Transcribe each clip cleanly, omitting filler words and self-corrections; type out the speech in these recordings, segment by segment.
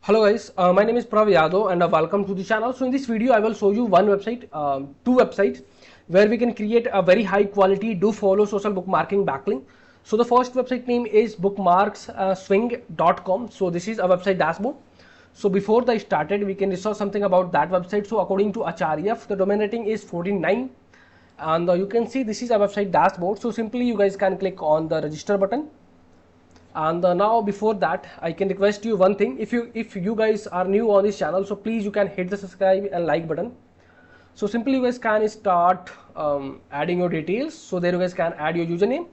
Hello guys, my name is Prav Yadav and welcome to the channel. So in this video I will show you one website, two websites where we can create a very high quality do follow social bookmarking backlink. So the first website name is bookmarkswing.com. So this is a website dashboard. So before I started we can discuss something about that website. So according to HRF the domain rating is 49 and you can see this is a website dashboard. So simply you guys can click on the register button. And now before that I can request you one thing. If you guys are new on this channel, so please you can hit the subscribe and like button. So simply you guys can start adding your details. So there you guys can add your username.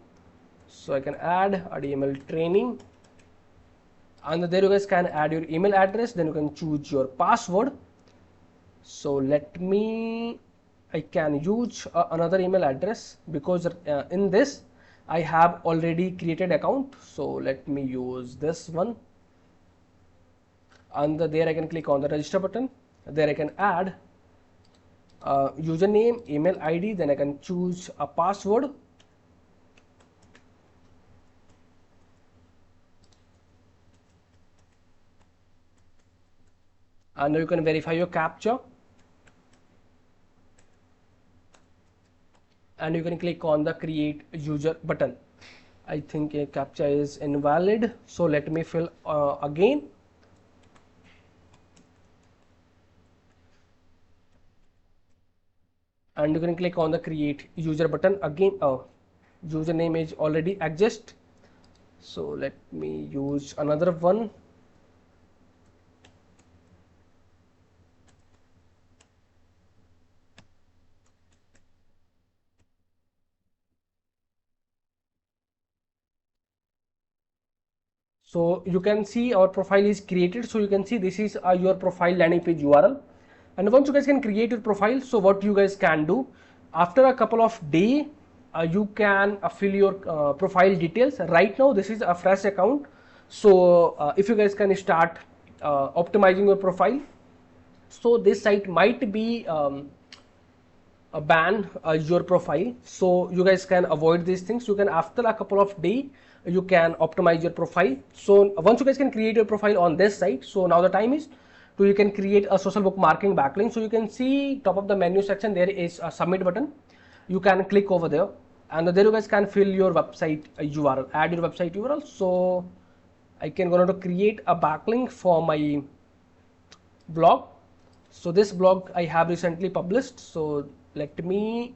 So I can add ADML training, and there you guys can add your email address. Then you can choose your password. So I can use another email address because in this I have already created account. So let me use this one, and there I can click on the register button. There I can add username, email ID, then I can choose a password. And you can verify your captcha, and you can click on the create user button. I think a captcha is invalid, so let me fill again. And you can click on the create user button again. Username is already exist, so let me use another one. So you can see our profile is created. So you can see this is your profile landing page URL. And once you guys can create your profile, so what you guys can do, after a couple of days, you can fill your profile details. Right now this is a fresh account. So if you guys can start optimizing your profile, so this site might be ban your profile. So you guys can avoid these things. You can, after a couple of days, you can optimize your profile. So once you guys can create your profile on this site, so now the time is to you can create a social bookmarking backlink. So you can see top of the menu section there is a submit button. You can click over there, and there you guys can fill your website URL, add your website URL. So I can go to create a backlink for my blog. So this blog I have recently published. So let me,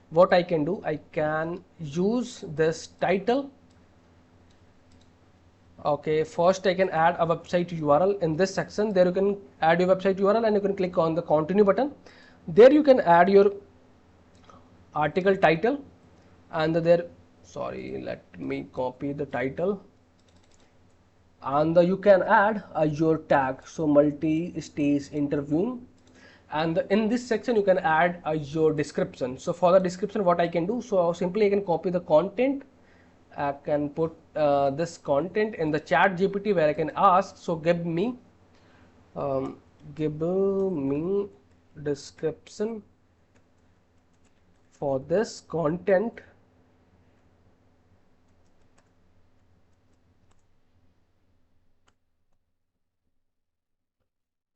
what I can do, I can use this title. Okay, first I can add a website URL in this section. There you can add your website URL and you can click on the continue button. There you can add your article title, and there, sorry, let me copy the title, and you can add your tag, so multi-stage interviewing. And in this section you can add your description. So for the description what I can do, so simply I can copy the content. I can put this content in the chat GPT where I can ask, so give me description for this content.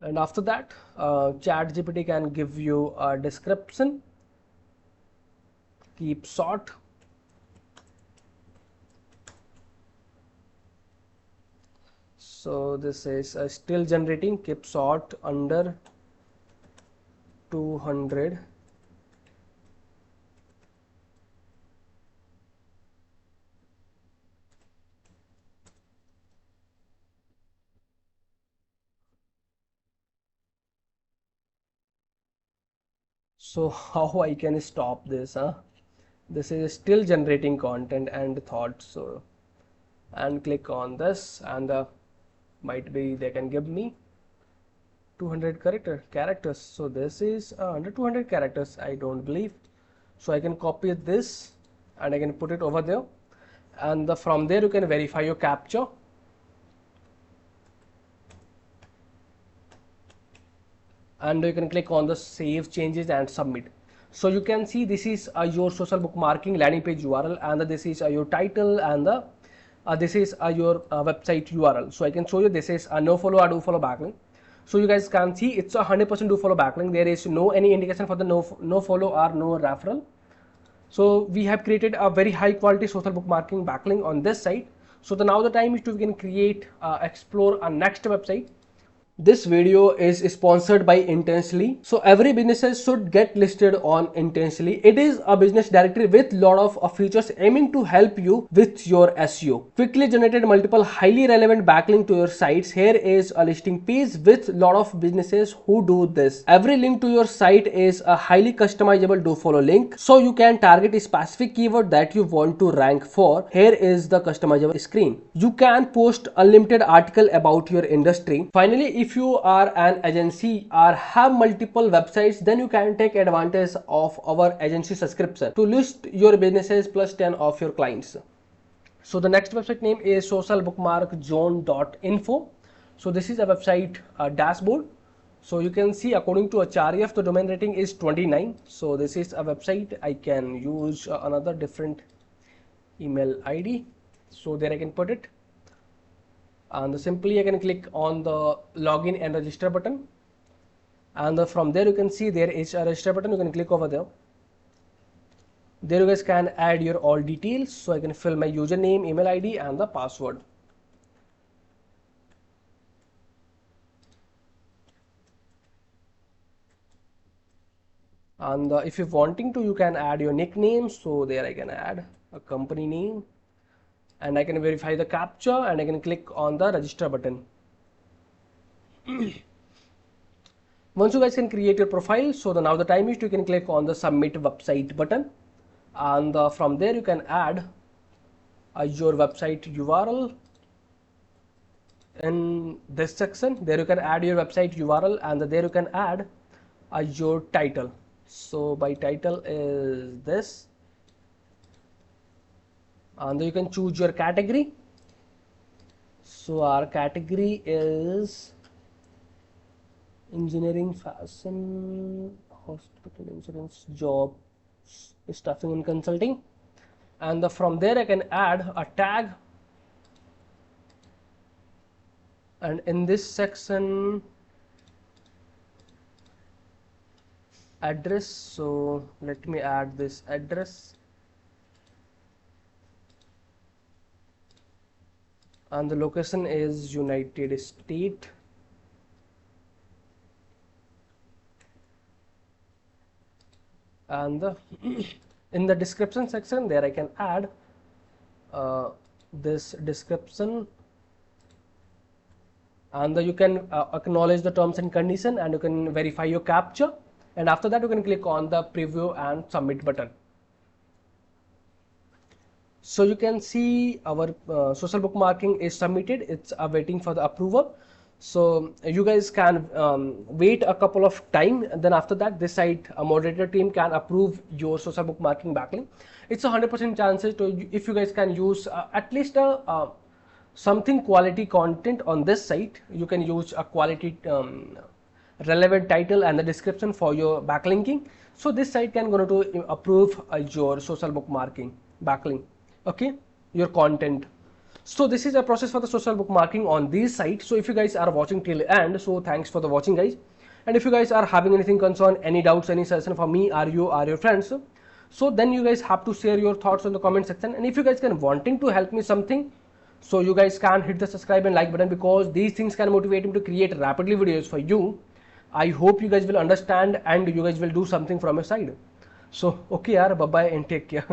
And after that chat GPT can give you a description. Keep short. So this is still generating. Keep short, under 200. So how I can stop this? This is still generating content and thoughts. So, and click on this, and might be they can give me 200 characters. So this is under 200 characters, I don't believe. So I can copy this and I can put it over there, and from there you can verify your captcha. And you can click on the save changes and submit. So you can see this is your social bookmarking landing page URL, and this is your title and the this is your website URL. So I can show you, this is a no follow or do follow backlink. So you guys can see it's a 100% do follow backlink. There is no any indication for the no follow or no referral. So we have created a very high quality social bookmarking backlink on this site. So now the time is to we can create explore a next website. This video is sponsored by Intensely. So every businesses should get listed on Intensely. It is a business directory with lot of features aiming to help you with your SEO. Quickly generated multiple highly relevant backlink to your sites. Here is a listing page with lot of businesses who do this. Every link to your site is a highly customizable Dofollow link. So you can target a specific keyword that you want to rank for. Here is the customizable screen. You can post unlimited article about your industry. Finally, if you are an agency or have multiple websites, then you can take advantage of our agency subscription to list your businesses plus 10 of your clients. So the next website name is socialbookmarkzone.info. So this is a website dashboard. So you can see according to Acharya, the domain rating is 29. So this is a website. I can use another different email ID. So there I can put it. And simply I can click on the login and register button, and from there you can see there is a register button. You can click over there. There you guys can add your all details. So I can fill my username, email ID and the password. And if you're wanting to, you can add your nickname. So there I can add a company name, and I can verify the captcha, and I can click on the register button. Once you guys can create your profile, so now the time is you can click on the submit website button, and from there you can add your website URL in this section. There you can add your website URL, and there you can add your title. So my title is this. And you can choose your category. So our category is engineering, fashion, hospital, insurance, job, staffing and consulting. And from there I can add a tag, and in this section address. So let me add this address. And the location is United States. And in the description section, there I can add this description, and you can acknowledge the terms and condition, and you can verify your captcha, and after that you can click on the preview and submit button. So you can see our social bookmarking is submitted. It's waiting for the approval. So you guys can wait a couple of time, and then after that this site a moderator team can approve your social bookmarking backlink. It's 100% chances to, if you guys can use at least something quality content on this site. You can use a quality relevant title and the description for your backlinking. So this site can going to approve your social bookmarking backlink. Okay, your content. So this is a process for the social bookmarking on these sites. So if you guys are watching till end, so thanks for the watching guys. And if you guys are having anything concern, any doubts, any suggestion for me or you or your friends, so then you guys have to share your thoughts in the comment section. And if you guys can wanting to help me something, so you guys can hit the subscribe and like button, because these things can motivate me to create rapidly videos for you. I hope you guys will understand and you guys will do something from your side. So okay yaar, bye bye and take care.